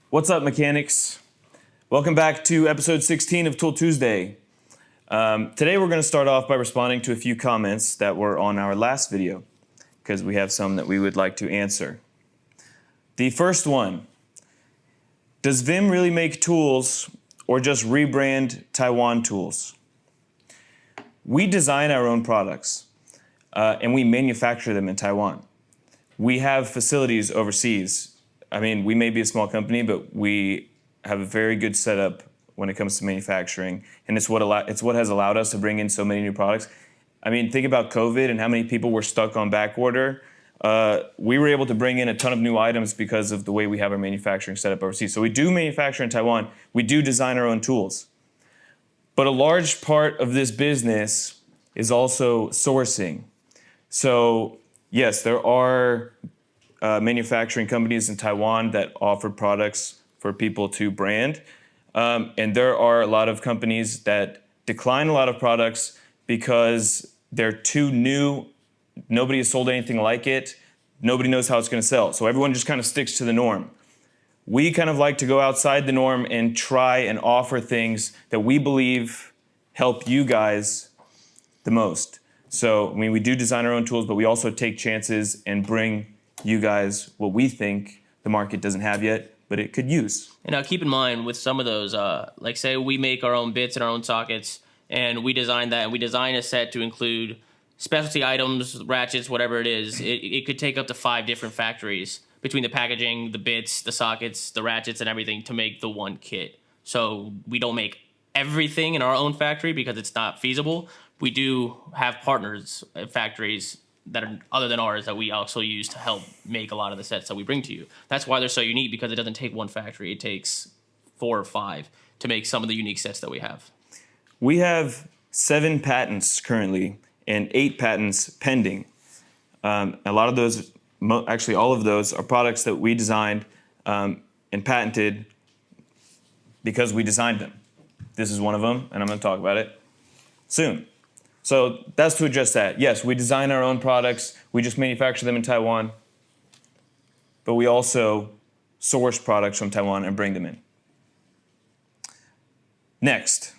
What's up, mechanics? Welcome back to episode 16 of Tool Tuesday. Today we're going to start off by responding to a few comments that were on our last video, because we have some that we would like to answer. The first one, does VIM really make tools or just rebrand Taiwan tools? We design our own products, and we manufacture them in Taiwan. We have facilities overseas. I mean, we may be a small company, but we have a very good setup when it comes to manufacturing, and it's what has allowed us to bring in so many new products. I mean, think about COVID and how many people were stuck on back order. We were able to bring in a ton of new items because of the way we have our manufacturing set up overseas. So we do manufacture in Taiwan. We do design our own tools. But a large part of this business is also sourcing. So yes, there are manufacturing companies in Taiwan that offer products for people to brand. And there are a lot of companies that decline a lot of products because they're too new. Nobody has sold anything like it. Nobody knows how it's going to sell. So everyone just kind of sticks to the norm. We kind of like to go outside the norm and try and offer things that we believe help you guys the most. So, I mean, we do design our own tools, but we also take chances and bring you guys what we think the market doesn't have yet, but it could use. And now keep in mind with some of those, like say we make our own bits and our own sockets, and we design that, and we design a set to include specialty items, ratchets, whatever it is. It could take up to 5 different factories between the packaging, the bits, the sockets, the ratchets, and everything to make the one kit. So we don't make everything in our own factory because it's not feasible. We do have partners at factories that are other than ours that we also use to help make a lot of the sets that we bring to you. That's why they're so unique, because it doesn't take one factory. It takes 4 or 5 to make some of the unique sets that we have. We have 7 patents currently and 8 patents pending. A lot of those, actually all of those, are products that we designed and patented because we designed them. This is one of them, and I'm going to talk about it soon. So that's to address that. Yes, we design our own products. We just manufacture them in Taiwan. But we also source products from Taiwan and bring them in. Next.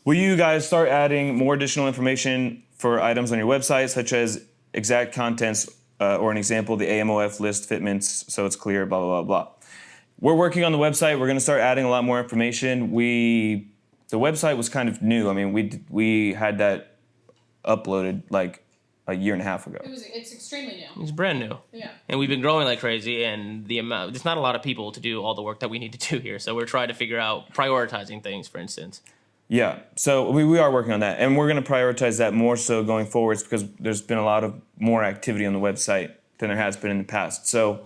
Will you guys start adding more additional information for items on your website, such as exact contents or an example, the AMOF list fitments, so it's clear, blah, blah, blah, blah. We're working on the website. We're going to start adding a lot more information. The website was kind of new. I mean, we had that uploaded like a year and a half ago. It's extremely new. It's brand new. Yeah. And we've been growing like crazy, and there's not a lot of people to do all the work that we need to do here. So we're trying to figure out prioritizing things, for instance. Yeah, so we are working on that, and we're going to prioritize that more so going forwards because there's been a lot of more activity on the website than there has been in the past. So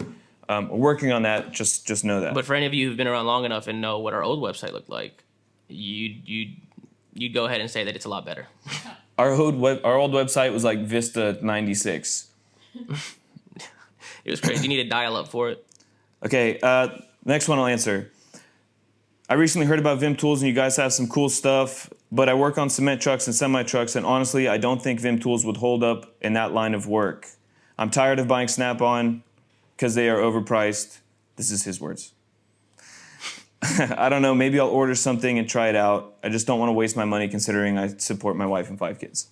we're working on that. Just know that. But for any of you who've been around long enough and know what our old website looked like, you'd go ahead and say that it's a lot better. Our old website was like Vista 96. It was crazy. You need a dial-up for it. Okay, next one I'll answer. I recently heard about VIM tools and you guys have some cool stuff, but I work on cement trucks and semi-trucks, and honestly, I don't think VIM tools would hold up in that line of work. I'm tired of buying Snap-on because they are overpriced. This is his words. I don't know, maybe I'll order something and try it out. I just don't want to waste my money considering I support my wife and 5 kids.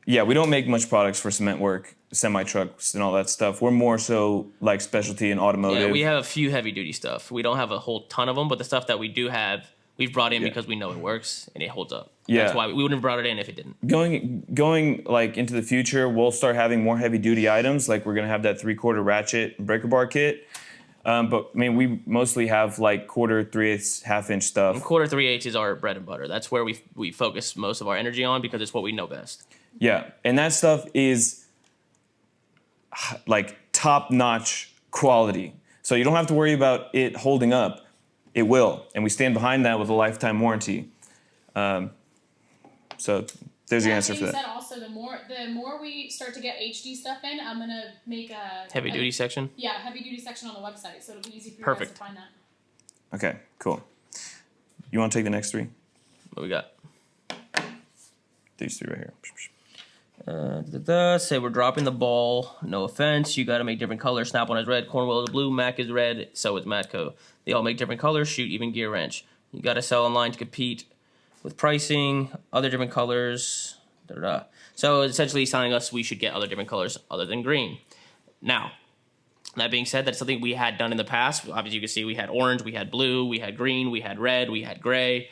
Yeah, we don't make much products for cement work, semi-trucks and all that stuff. We're more so like specialty and automotive. Yeah, we have a few heavy-duty stuff. We don't have a whole ton of them, but the stuff that we do have, we've brought in because we know it works and it holds up. Yeah. That's why we wouldn't have brought it in if it didn't. Going like into the future, we'll start having more heavy-duty items. Like we're going to have that 3/4 ratchet and breaker bar kit. But I mean, we mostly have like 1/4, 3/8, half-inch stuff. And 1/4, 3/8 is our bread and butter. That's where we focus most of our energy on because it's what we know best. Yeah, and that stuff is like top-notch quality. So you don't have to worry about it holding up. It will, and we stand behind that with a lifetime warranty. So there's your answer for that. Said also, the more we start to get HD stuff in, I'm gonna make a heavy duty section. Yeah, heavy duty section on the website, so it'll be easy for you guys to find that. Okay, cool. You want to take the next 3? What we got? These 3 right here. Say we're dropping the ball. No offense. You got to make different colors. Snap-on is red. Cornwell is blue. Mac is red. So is Matco. They all make different colors. Shoot, even gear wrench. You got to sell online to compete with pricing. Other different colors. So essentially, he's telling us we should get other different colors other than green. Now, that being said, that's something we had done in the past. Obviously, you can see we had orange, we had blue, we had green, we had red, we had gray.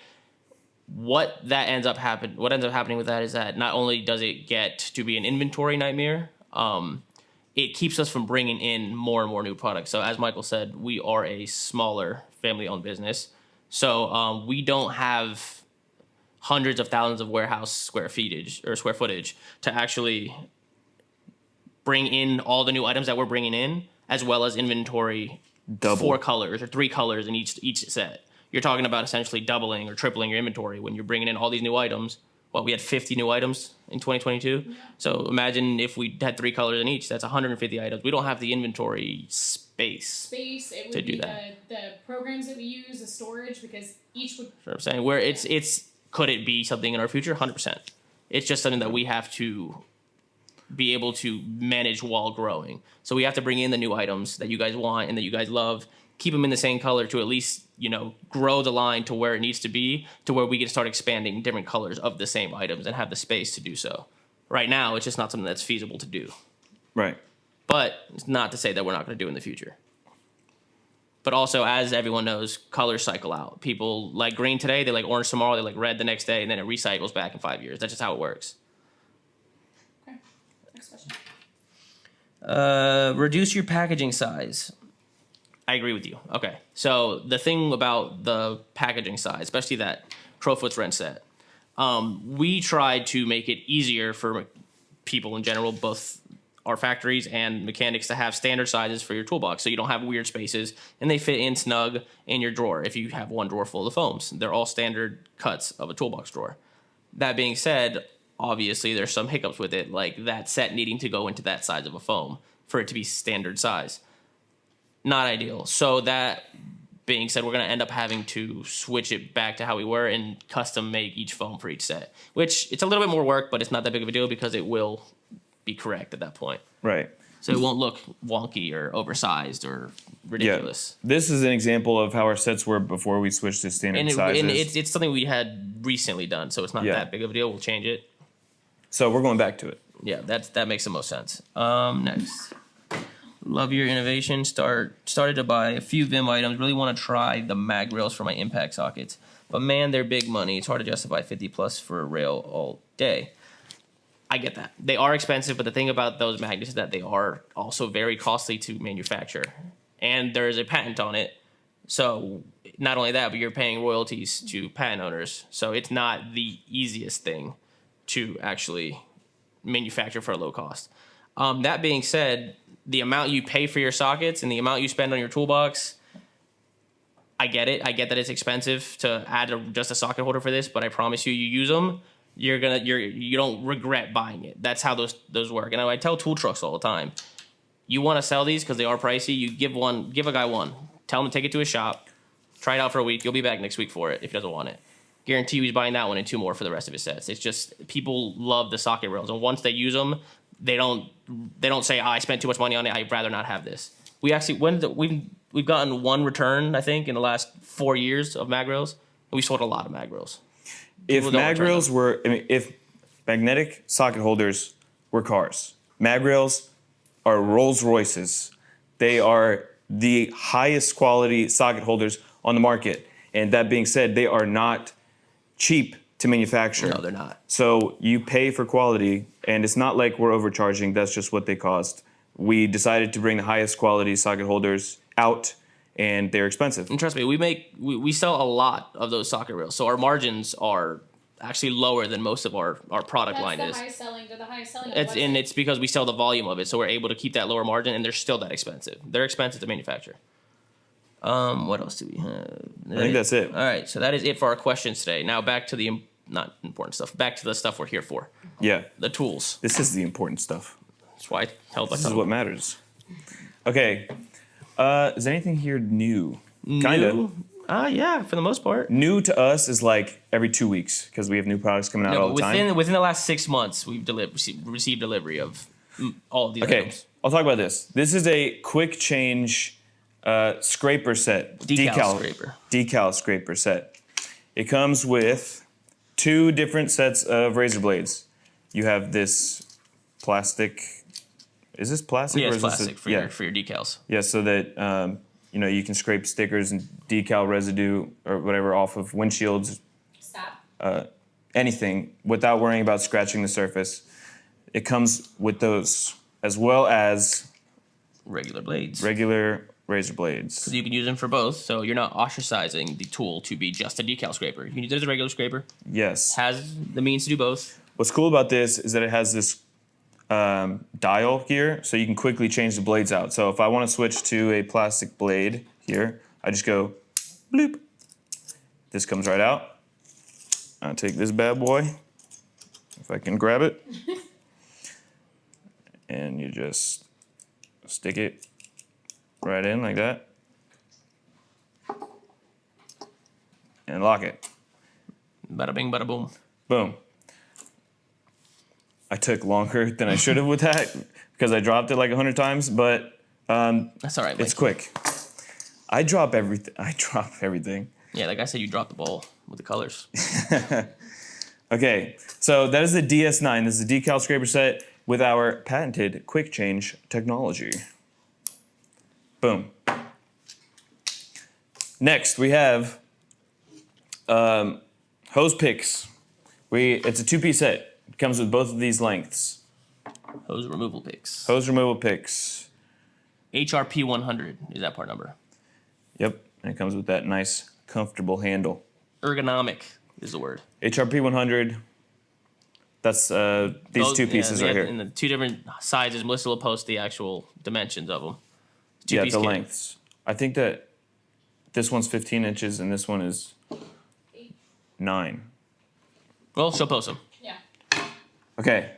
What ends up happening with that is that not only does it get to be an inventory nightmare, it keeps us from bringing in more and more new products. So as Michael said, we are a smaller family-owned business. So we don't have hundreds of thousands of warehouse square footage to actually bring in all the new items that we're bringing in, as well as inventory Double. 4 colors or 3 colors in each set. You're talking about essentially doubling or tripling your inventory when you're bringing in all these new items. Well, we had 50 new items in 2022. Yeah. So imagine if we had 3 colors in each. That's 150 items. We don't have the inventory space. It would be the programs that we use, the storage, because each would. That's what I'm saying. Where it's could it be something in our future? 100%. It's just something that we have to be able to manage while growing. So we have to bring in the new items that you guys want and that you guys love. Keep them in the same color to at least, grow the line to where it needs to be, to where we can start expanding different colors of the same items and have the space to do so. Right now, it's just not something that's feasible to do. Right. But it's not to say that we're not going to do in the future. But also, as everyone knows, colors cycle out. People like green today, they like orange tomorrow, they like red the next day, and then it recycles back in 5 years. That's just how it works. Okay. Next question. Reduce your packaging size. I agree with you. Okay. So the thing about the packaging size, especially that Crowfoot's wrench set, we tried to make it easier for people in general, both our factories and mechanics, to have standard sizes for your toolbox, so you don't have weird spaces and they fit in snug in your drawer. If you have one drawer full of foams, they're all standard cuts of a toolbox drawer. That being said, obviously there's some hiccups with it, like that set needing to go into that size of a foam for it to be standard size. Not ideal. So that being said, we're going to end up having to switch it back to how we were and custom make each foam for each set, which it's a little bit more work, but it's not that big of a deal because it will be correct at that point. Right. So it won't look wonky or oversized or ridiculous. Yeah. This is an example of how our sets were before we switched to standard sizes. And it's something we had recently done, so it's not that big of a deal. We'll change it. So we're going back to it. Yeah, that makes the most sense. Next. Love your innovation. Started to buy a few VIM items. Really want to try the mag rails for my impact sockets. But man, they're big money. It's hard to justify 50 plus for a rail all day. I get that. They are expensive, but the thing about those magnets is that they are also very costly to manufacture. And there is a patent on it. So not only that, but you're paying royalties to patent owners. So it's not the easiest thing to actually manufacture for a low cost. That being said, the amount you pay for your sockets and the amount you spend on your toolbox, I get it. I get that it's expensive to add just a socket holder for this, but I promise you use them, you don't regret buying it. That's how those work. And I tell tool trucks all the time, you want to sell these because they are pricey. You give a guy one, tell him to take it to his shop, try it out for a week. You'll be back next week for it if he doesn't want it. Guarantee you he's buying that one and 2 more for the rest of his sets. It's just people love the socket rails, and once they use them, they don't say, I spent too much money on it, I'd rather not have this. We actually we've gotten 1 return, I think, in the last 4 years of mag rails, and we sold a lot of mag rails. If magnetic socket holders were cars, mag rails are Rolls Royces. They are the highest quality socket holders on the market. And that being said, they are not cheap to manufacture. No, they're not. So you pay for quality, and it's not like we're overcharging. That's just what they cost. We decided to bring the highest quality socket holders out, and they're expensive. And trust me, we sell a lot of those socket rails, so our margins are actually lower than most of our product line is. They're the highest selling. And it's because we sell the volume of it, so we're able to keep that lower margin, and they're still that expensive. They're expensive to manufacture. What else do we have? I think that's it. All right, so that is it for our questions today. Now back to the not important stuff. Back to the stuff we're here for. Yeah. The tools. This is the important stuff. That's why I held my tongue. This is what matters. Okay. Is anything here new? Kind of. Yeah, for the most part. New to us is like every 2 weeks because we have new products coming out No, all but the time. within the last 6 months, we've received delivery of all of these Okay, items. I'll talk about this. This is a quick change scraper set. Decal scraper. Decal scraper set. It comes with 2 different sets of razor blades. You have this plastic. Is this plastic? Yeah, or it's is this plastic for your decals. Yeah, so that you can scrape stickers and decal residue or whatever off of windshields, Stop. anything, without worrying about scratching the surface. It comes with those, as well as Regular blades. regular razor blades. You can use them for both, so you're not ostracizing the tool to be just a decal scraper. You can use it as a regular scraper. Yes. Has the means to do both. What's cool about this is that it has this dial here, so you can quickly change the blades out. So if I want to switch to a plastic blade here, I just go bloop. This comes right out. I'll take this bad boy, if I can grab it. And you just stick it right in like that. And lock it. Bada bing, bada boom. Boom. I took longer than I should have with that because I dropped it like 100 times, but That's all right. it's quick. I drop everything. Yeah, like I said, you dropped the ball with the colors. Okay, so that is the DS9. This is the decal scraper set with our patented quick change technology. Boom. Next, we have hose picks. It's a 2-piece set. It comes with both of these lengths. Hose removal picks. Hose removal picks. HRP100 is that part number. Yep, and it comes with that nice, comfortable handle. Ergonomic is the word. HRP 100. That's these 2 pieces right here. And the 2 different sizes. Melissa will post the actual dimensions of them. Yeah, the lengths. I think that this one's 15 inches and this one is 9. Well, she'll post them. Yeah. Okay.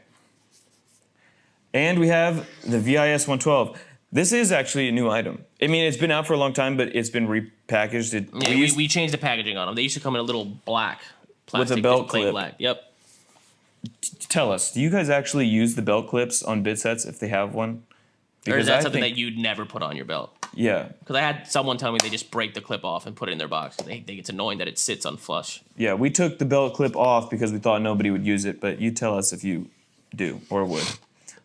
And we have the VIS 112. This is actually a new item. I mean, it's been out for a long time, but it's been repackaged. We changed the packaging on them. They used to come in a little black plastic. With a belt plain clip. Black. Yep. Tell us, do you guys actually use the belt clips on bit sets if they have one? Or is that something that you'd never put on your belt? Yeah. Because I had someone tell me they just break the clip off and put it in their box. They think it's annoying that it sits on flush. Yeah, we took the belt clip off because we thought nobody would use it, but you tell us if you do or would.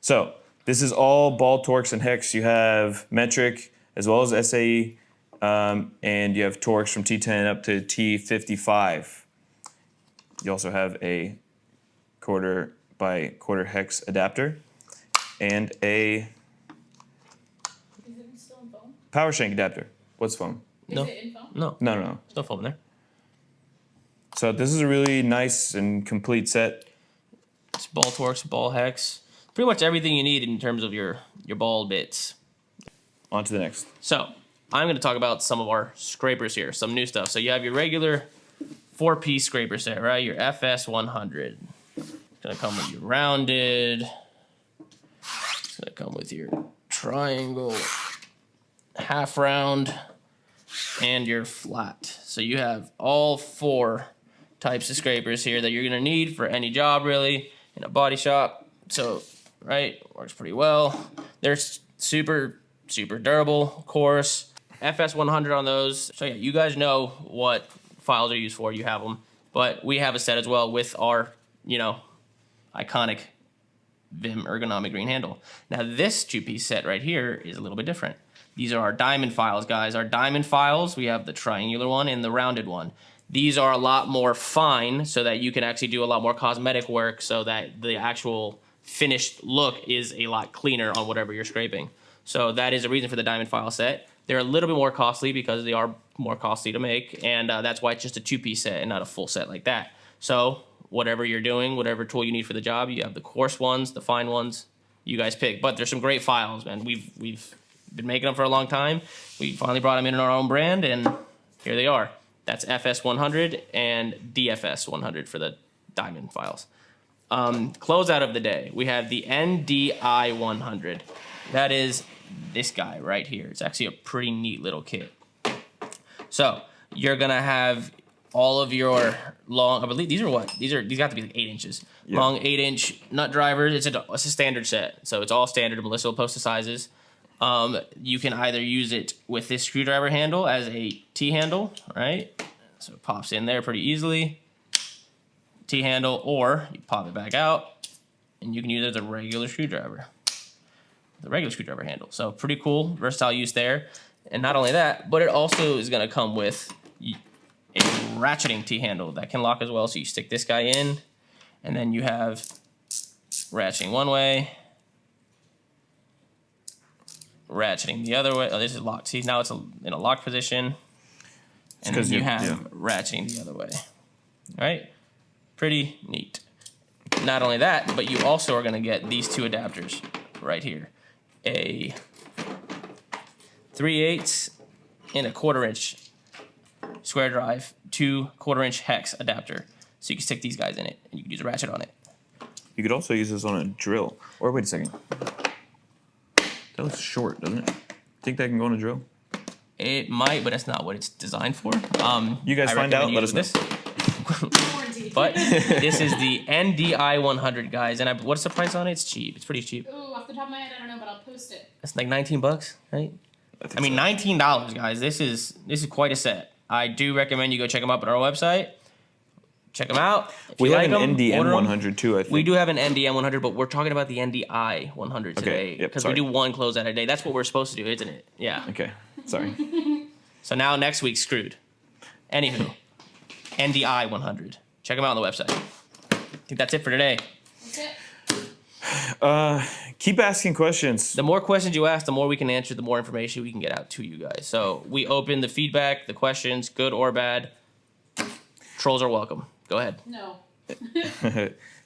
So, this is all ball Torx and hex. You have metric as well as SAE, and you have Torx from T10 up to T55. You also have a 1/4 by 1/4 hex adapter and a Is it still in foam? power shank adapter. What's foam? No. Is it in foam? No. No. There's no foam in there. So this is a really nice and complete set. It's ball Torx, ball hex. Pretty much everything you need in terms of your ball bits. On to the next. So, I'm going to talk about some of our scrapers here, some new stuff. So you have your regular 4-piece scraper set, right? Your FS100. It's going to come with your rounded. It's going to come with your triangle, half round, and your flat. So you have all 4 types of scrapers here that you're going to need for any job, really, in a body shop. So, right, works pretty well. They're super durable, of course. FS100 on those. So yeah, you guys know what files are used for. You have them. But we have a set as well with our, iconic VIM ergonomic green handle. Now this 2-piece set right here is a little bit different. These are our diamond files, guys. Our diamond files, we have the triangular one and the rounded one. These are a lot more fine so that you can actually do a lot more cosmetic work so that the actual finished look is a lot cleaner on whatever you're scraping. So that is a reason for the diamond file set. They're a little bit more costly because they are more costly to make, and that's why it's just a 2-piece set and not a full set like that. So whatever you're doing, whatever tool you need for the job, you have the coarse ones, the fine ones, you guys pick. But there's some great files, man. We've been making them for a long time. We finally brought them in our own brand, and here they are. That's FS100 and DFS100 for the diamond files. Closeout of the day, we have the NDI100. That is this guy right here. It's actually a pretty neat little kit. So you're gonna have all of your long. I believe these got to be like 8 inches long, 8-inch nut drivers. It's a standard set, so it's all standard. Melissa will post the sizes. You can either use it with this screwdriver handle as a T handle, right? So it pops in there pretty easily. T handle, or you pop it back out, and you can use it as a regular screwdriver. The regular screwdriver handle. So pretty cool, versatile use there. And not only that, but it also is going to come with a ratcheting T handle that can lock as well. So you stick this guy in, and then you have ratcheting one way, ratcheting the other way. Oh, this is locked. See, now it's in a locked position. And then you have ratcheting the other way. All right? Pretty neat. Not only that, but you also are going to get these two adapters right here. A 3/8 and a 1/4 inch square drive, 2 1/4 inch hex adapter. So you can stick these guys in it, and you can use a ratchet on it. You could also use this on a drill. Or wait a second. That looks short, doesn't it? Think that can go on a drill? It might, but that's not what it's designed for. You guys find out, let us know. But this is the NDI100, guys. And what's the price on it? It's cheap. It's pretty cheap. Ooh, off the top of my head, I don't know, but I'll post it. It's like $19, right? I mean, $19, guys. This is quite a set. I do recommend you go check them out on our website. Check them out. We have an NDM100 too, I think. We do have an NDM100, but we're talking about the NDI100 today. Because we do one closeout a day. That's what we're supposed to do, isn't it? Yeah. Okay. Sorry. So now next week's screwed. Anywho, NDI100. Check them out on the website. I think that's it for today. That's it. Keep asking questions. The more questions you ask, the more we can answer, the more information we can get out to you guys. So we open the feedback, the questions, good or bad. Trolls are welcome. Go ahead. No.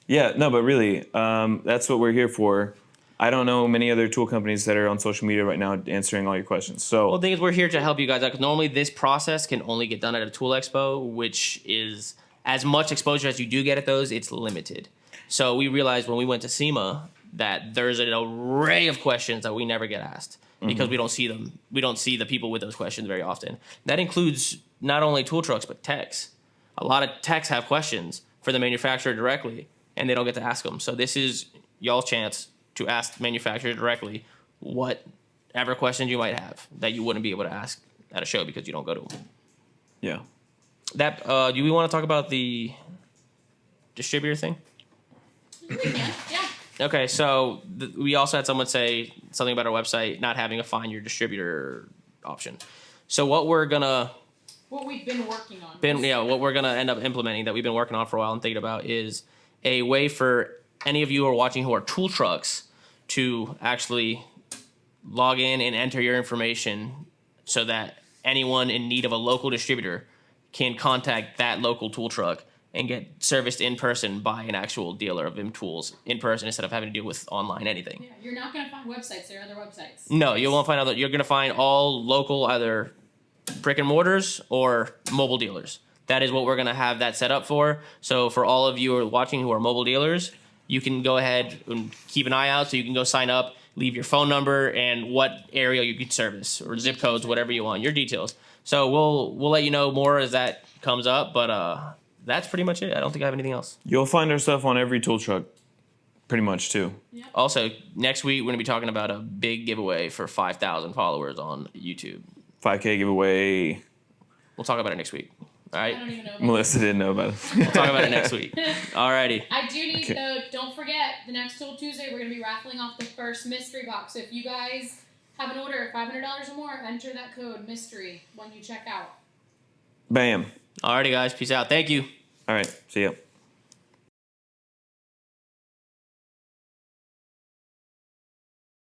Yeah, no, but really, that's what we're here for. I don't know many other tool companies that are on social media right now answering all your questions. So, well, the thing is, we're here to help you guys out because normally this process can only get done at a tool expo, which is as much exposure as you do get at those, it's limited. So we realized when we went to SEMA that there's an array of questions that we never get asked because we don't see them. We don't see the people with those questions very often. That includes not only tool trucks, but techs. A lot of techs have questions for the manufacturer directly, and they don't get to ask them. So this is y'all's chance to ask the manufacturer directly whatever questions you might have that you wouldn't be able to ask at a show because you don't go to them. yeah. That do we want to talk about the distributor thing? Yeah. Okay, so we also had someone say something about our website not having a find your distributor option. So what we've been working on. What we're gonna end up implementing that we've been working on for a while and thinking about is a way for any of you who are watching who are tool trucks to actually log in and enter your information so that anyone in need of a local distributor can contact that local tool truck and get serviced in person by an actual dealer of VIM tools in person instead of having to deal with online anything. Yeah, you're not going to find websites. There are other websites. No, you won't find other. You're going to find all local either brick and mortars or mobile dealers. That is what we're going to have that set up for. So for all of you who are watching who are mobile dealers, you can go ahead and keep an eye out so you can go sign up, leave your phone number and what area you can service or zip codes, whatever you want, your details. So we'll let you know more as that comes up, but that's pretty much it. I don't think I have anything else. You'll find our stuff on every tool truck, pretty much too. Yep. Also, next week we're going to be talking about a big giveaway for 5,000 followers on YouTube. 5K giveaway. We'll talk about it next week. All right? I don't even know. Melissa didn't know about it. We'll talk about it next week. Alrighty. I do need, though, don't forget, the next Tool Tuesday, we're going to be raffling off the first mystery box. So if you guys have an order of $500 or more, enter that code mystery when you check out. Bam. Alrighty, guys. Peace out. Thank you. All right. See ya.